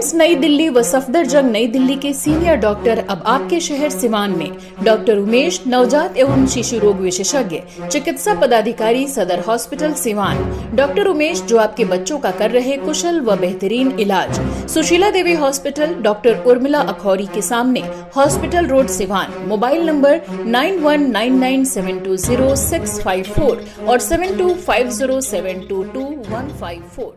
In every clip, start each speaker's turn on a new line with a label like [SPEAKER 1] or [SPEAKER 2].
[SPEAKER 1] AIIMS नई दिल्ली व सफदरजंग नई दिल्ली के सीनियर डॉक्टर अब आपके शहर सिवान में। डॉक्टर उमेश, नवजात एवं शिशु रोग विशेषज्ञ, चिकित्सा पदाधिकारी, सदर हॉस्पिटल सिवान। डॉक्टर उमेश जो आपके बच्चों का कर रहे कुशल व बेहतरीन इलाज। सुशीला देवी हॉस्पिटल, डॉक्टर उर्मिला अखौरी के सामने, hospital road Siwan. Mobile number 9199720654 और 7250722154।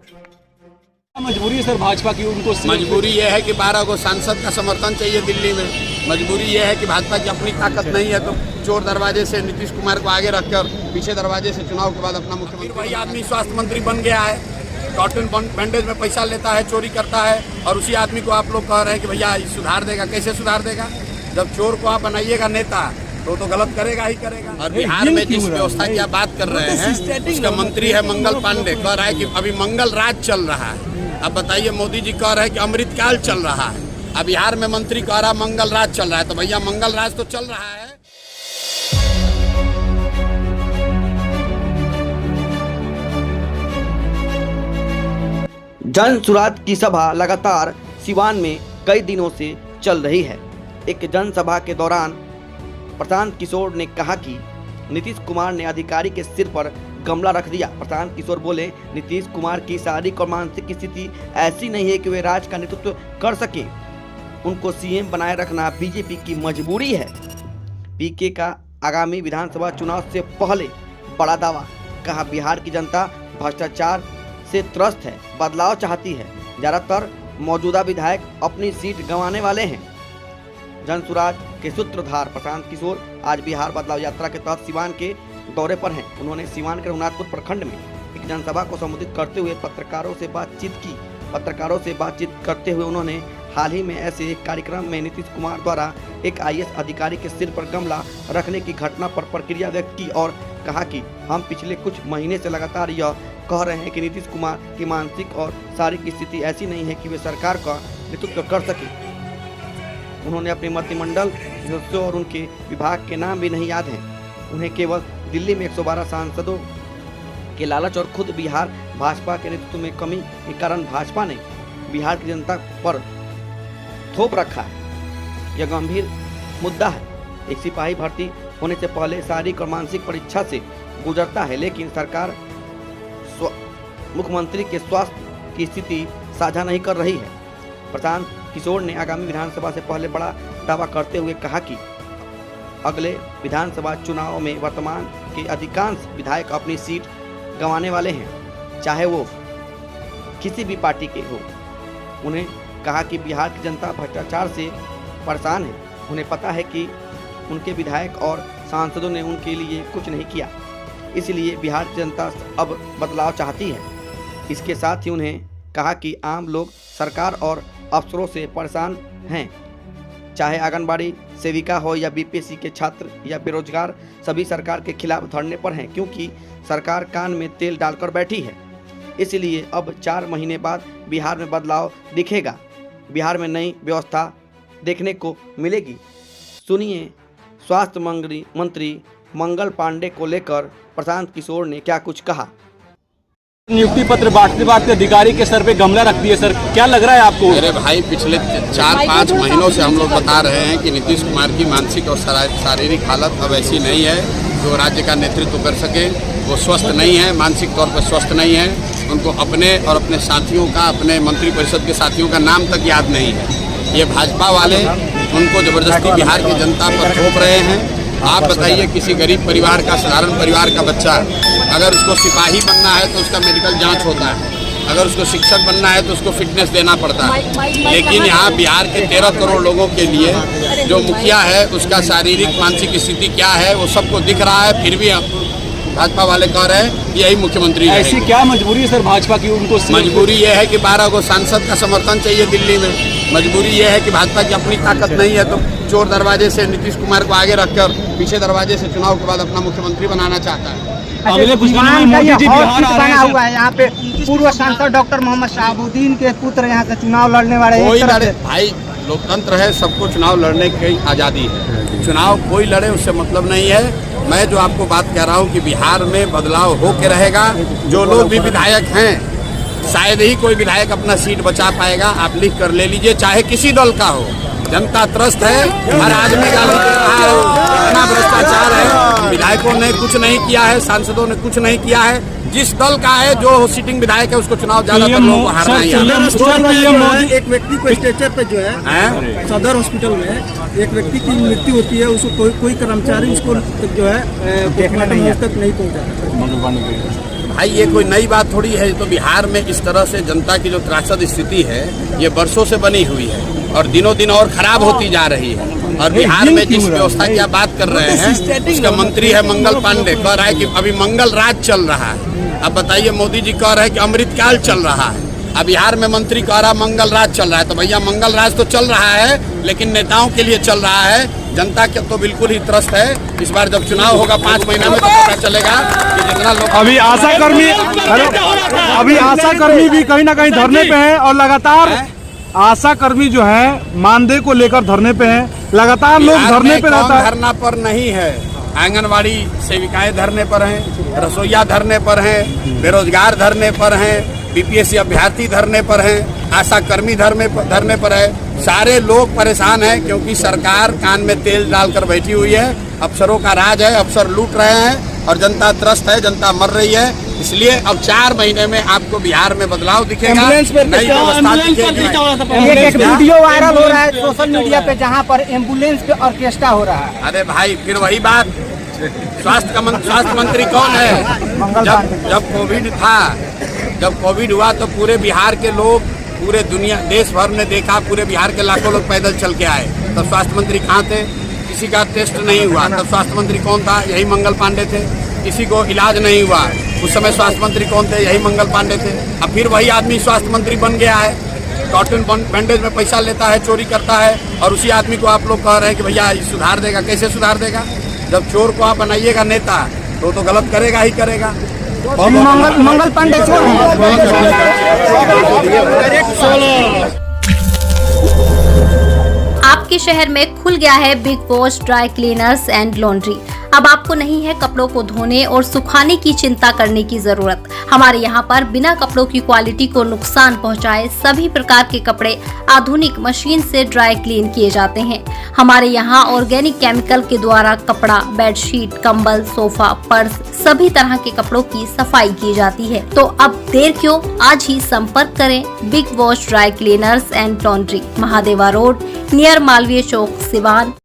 [SPEAKER 2] मजबूरी है सर भाजपा की, उनको
[SPEAKER 3] मजबूरी यह है कि 12 को सांसद का समर्थन चाहिए दिल्ली में। मजबूरी यह है कि भाजपा की अपनी ताकत नहीं है, तो चोर दरवाजे से नीतीश कुमार को आगे रखकर पीछे दरवाजे से चुनाव के बाद अपना मुख्यमंत्री। वही आदमी स्वास्थ्य मंत्री बन गया है, कॉटन बैंडेज में पैसा लेता है, चोरी करता है, और उसी आदमी को आप लोग कह रहे हैं कि भैया सुधार देगा। कैसे सुधार देगा? जब चोर को आप बनाइएगा नेता तो गलत करेगा ही करेगा। और बिहार में जिस व्यवस्था की आप बात कर रहे हैं, उसका मंत्री है मंगल पांडे, कह रहा है कि अभी मंगल राज चल रहा है। अब बताइए, मोदी जी कह रहे हैं कि अमृतकाल चल रहा है, अब बिहार में मंत्री कह रहा है मंगल राज चल रहा है, तो भैया मंगल राज तो चल रहा है।
[SPEAKER 4] जन सुराज की सभा लगातार सिवान में कई दिनों से चल रही है। एक जनसभा के दौरान प्रशांत किशोर ने कहा कि नीतीश कुमार ने अधिकारी के सिर पर गमला रख दिया। प्रशांत किशोर बोले, नीतीश कुमार की शारीरिक और मानसिक स्थिति ऐसी नहीं है कि वे राज्य का नेतृत्व कर सके। उनको सीएम बनाए रखना बीजेपी की मजबूरी है। पीके का आगामी विधानसभा चुनाव से पहले बड़ा दावा, कहा बिहार की जनता भ्रष्टाचार से त्रस्त है, बदलाव चाहती है। ज़्यादातर मौजूदा विधायक अपनी सीट गंवाने वाले हैं। जनसुराज के सूत्रधार प्रशांत किशोर आज बिहार बदलाव यात्रा के तहत सिवान के दौरे पर हैं। उन्होंने सिवान के रघुनाथपुर प्रखंड में एक जनसभा को संबोधित करते हुए पत्रकारों से बातचीत करते हुए उन्होंने हाल ही में ऐसे एक कार्यक्रम में नीतीश कुमार द्वारा एक आईएएस अधिकारी के सिर पर गमला रखने की घटना पर प्रतिक्रिया व्यक्त की और कहा कि हम पिछले कुछ महीने से लगातार यह कह रहे हैं कि नीतीश कुमार की मानसिक और शारीरिक स्थिति ऐसी नहीं है कि वे सरकार का नेतृत्व कर सके। उन्होंने अपने मंत्रिमंडल सदस्यों और उनके विभाग के नाम भी नहीं याद हैं। उन्हें केवल दिल्ली में 112 सांसदों के लालच और खुद बिहार भाजपा के नेतृत्व में कमी के कारण भाजपा ने बिहार की जनता पर थोप रखा है। यह गंभीर मुद्दा है। एक सिपाही भर्ती होने से पहले शारीरिक और मानसिक परीक्षा से गुजरता है, लेकिन सरकार मुख्यमंत्री के स्वास्थ्य की स्थिति साझा नहीं कर रही है। प्रशांत किशोर ने आगामी विधानसभा से पहले बड़ा दावा करते हुए कहा कि अगले विधानसभा चुनाव में वर्तमान के अधिकांश विधायक अपनी सीट गंवाने वाले हैं, चाहे वो किसी भी पार्टी के हो। उन्हें कहा कि बिहार की जनता भ्रष्टाचार से परेशान है। उन्हें पता है कि उनके विधायक और सांसदों ने उनके लिए कुछ नहीं किया, इसलिए बिहार की जनता अब बदलाव चाहती है। इसके साथ ही उन्हें कहा कि आम लोग सरकार और अफसरों से परेशान हैं, चाहे आंगनबाड़ी सेविका हो या बीपीएससी के छात्र या बेरोजगार, सभी सरकार के खिलाफ धरने पर हैं, क्योंकि सरकार कान में तेल डालकर बैठी है। इसलिए अब 4 महीने बाद बिहार में बदलाव दिखेगा, बिहार में नई व्यवस्था देखने को मिलेगी। सुनिए स्वास्थ्य मंत्री मंगल पांडे को लेकर प्रशांत किशोर ने क्या कुछ कहा।
[SPEAKER 2] नियुक्ति पत्र बांटते अधिकारी के सर पे गमला रख दिए सर, क्या लग रहा है आपको?
[SPEAKER 3] अरे भाई, पिछले 4-5 महीनों से हम लोग बता रहे हैं कि नीतीश कुमार की मानसिक और शारीरिक हालत अब ऐसी नहीं है जो राज्य का नेतृत्व कर सके। वो स्वस्थ नहीं है, मानसिक तौर पर स्वस्थ नहीं है। उनको अपने और अपने साथियों का, अपने मंत्रिपरिषद के साथियों का नाम तक याद नहीं है। ये भाजपा वाले उनको जबरदस्ती बिहार की जनता पर थोप रहे हैं। आप बताइए, किसी गरीब परिवार का, साधारण परिवार का बच्चा अगर उसको सिपाही बनना है तो उसका मेडिकल जांच होता है, अगर उसको शिक्षक बनना है तो उसको फिटनेस देना पड़ता है। लेकिन यहाँ बिहार के 13 करोड़ लोगों के लिए जो मुखिया है उसका शारीरिक मानसिक स्थिति क्या है वो सबको दिख रहा है, फिर भी भाजपा वाले कह रहे हैं यही मुख्यमंत्री है।
[SPEAKER 2] ऐसी क्या मजबूरी है सर भाजपा की, उनको
[SPEAKER 3] मजबूरी यह है कि 12 को सांसद का समर्थन चाहिए दिल्ली में। मजबूरी यह है कि भाजपा की अपनी ताकत नहीं है, तो चोर दरवाजे से नीतीश कुमार को आगे रखकर पीछे दरवाजे से चुनाव के बाद अपना मुख्यमंत्री बनाना चाहता है।
[SPEAKER 2] अगले कुछ दिनों में मोदी जी बिहार आ रहे हैं।
[SPEAKER 5] हुआ है यहाँ पे पूर्व सांसद डॉक्टर मोहम्मद शहाबुद्दीन के पुत्र यहाँ से चुनाव लड़ने वाले।
[SPEAKER 3] कोई लड़े भाई, लोकतंत्र है, सबको चुनाव लड़ने की आज़ादी है। चुनाव कोई लड़े उससे मतलब नहीं है। मैं जो आपको बात कह रहा हूँ कि बिहार में बदलाव हो के रहेगा। जो लोग भी विधायक हैं, शायद ही कोई विधायक अपना सीट बचा पाएगा। आप लिख कर ले लीजिए, चाहे किसी दल का हो। जनता त्रस्त है, हर आदमी गाली दे रहा है, इतना भ्रष्टाचार है। विधायकों ने कुछ नहीं किया है, सांसदों ने कुछ नहीं किया है। जिस दल का है, जो सिटिंग विधायक है, उसको चुनाव ज्यादातर लोगों को हारना ही है।
[SPEAKER 6] एक व्यक्ति को स्ट्रेचर पे जो है सदर हॉस्पिटल में एक व्यक्ति की मृत्यु होती है, उसको कोई कर्मचारी उसको जो है देखना नहीं तक नहीं पहुँचा।
[SPEAKER 3] भाई ये कोई नई बात थोड़ी है। तो बिहार में इस तरह से जनता की जो त्रासद स्थिति है, ये बरसों से बनी हुई है और दिनों दिन और खराब होती जा रही है। और बिहार में जिस व्यवस्था की आप बात कर रहे हैं, उसका मंत्री है मंगल पांडे, कह रहा है कि अभी मंगल राज चल रहा है। अब बताइए, मोदी जी कह रहे हैं कि अमृतकाल चल रहा है, अब बिहार में मंत्री कह रहा मंगल राज चल रहा है। तो भैया मंगल राज तो चल रहा है, लेकिन नेताओं के लिए चल रहा है। जनता के तो बिल्कुल ही त्रस्त है। इस बार जब चुनाव होगा 5 महीना में, तो पता चलेगा कि जितना लोग
[SPEAKER 7] अभी आशा कर्मी भी कहीं ना कहीं धरने पे हैं और लगातार आशा कर्मी जो है मानदेय को लेकर धरने पे हैं। लगातार लोग धरने पे रहता है।
[SPEAKER 3] धरना पर नहीं है, आंगनवाड़ी सेविकाएं धरने पर हैं, रसोईया धरने पर हैं, बेरोजगार धरने पर हैं, बीपीएससी अभ्यर्थी धरने पर हैं, आशा कर्मी धरने पर है। सारे लोग परेशान हैं क्योंकि सरकार कान में तेल डालकर बैठी हुई है। अफसरों का राज है, अफसर लूट रहे हैं और जनता त्रस्त है, जनता मर रही है। इसलिए अब 4 महीने में आपको बिहार में बदलाव दिखेगा, नई व्यवस्था दिखेगी।
[SPEAKER 5] एक वीडियो वायरल हो रहा है सोशल मीडिया पे, जहां पर एम्बुलेंस पे ऑर्केस्ट्रा हो रहा है।
[SPEAKER 3] अरे भाई, फिर वही बात, स्वास्थ्य मंत्री कौन है? जब कोविड था, जब कोविड हुआ तो पूरे बिहार के लोग, पूरे दुनिया देश भर ने देखा, पूरे बिहार के लाखों लोग पैदल चल के आए। तब स्वास्थ्य मंत्री कहाँ थे? किसी का टेस्ट नहीं हुआ। तब स्वास्थ्य मंत्री कौन था? यही मंगल पांडे थे। किसी को इलाज नहीं हुआ, उस समय स्वास्थ्य मंत्री कौन थे? यही मंगल पांडे थे। अब फिर वही आदमी स्वास्थ्य मंत्री बन गया है, कॉटन बैंडेज में पैसा लेता है, चोरी करता है, और उसी आदमी को आप लोग कह रहे हैं कि भैया सुधार देगा। कैसे सुधार देगा? जब चोर को आप बनाइएगा नेता, तो गलत करेगा ही करेगा।
[SPEAKER 5] मंगल पांडे
[SPEAKER 8] आपके शहर में खुल गया है big wash dry cleaners and laundry. अब आपको नहीं है कपड़ों को धोने और सुखाने की चिंता करने की जरूरत। हमारे यहाँ पर बिना कपड़ों की क्वालिटी को नुकसान पहुँचाए सभी प्रकार के कपड़े आधुनिक मशीन से ड्राई क्लीन किए जाते हैं। हमारे यहाँ ऑर्गेनिक केमिकल के द्वारा कपड़ा, बेडशीट, कंबल, सोफा, पर्स सभी तरह के कपड़ों की सफाई की जाती है। तो अब देर क्यों, आज ही संपर्क करें big wash dry cleaners and laundry, Mahadeva road, near Malviya Chowk, Siwan.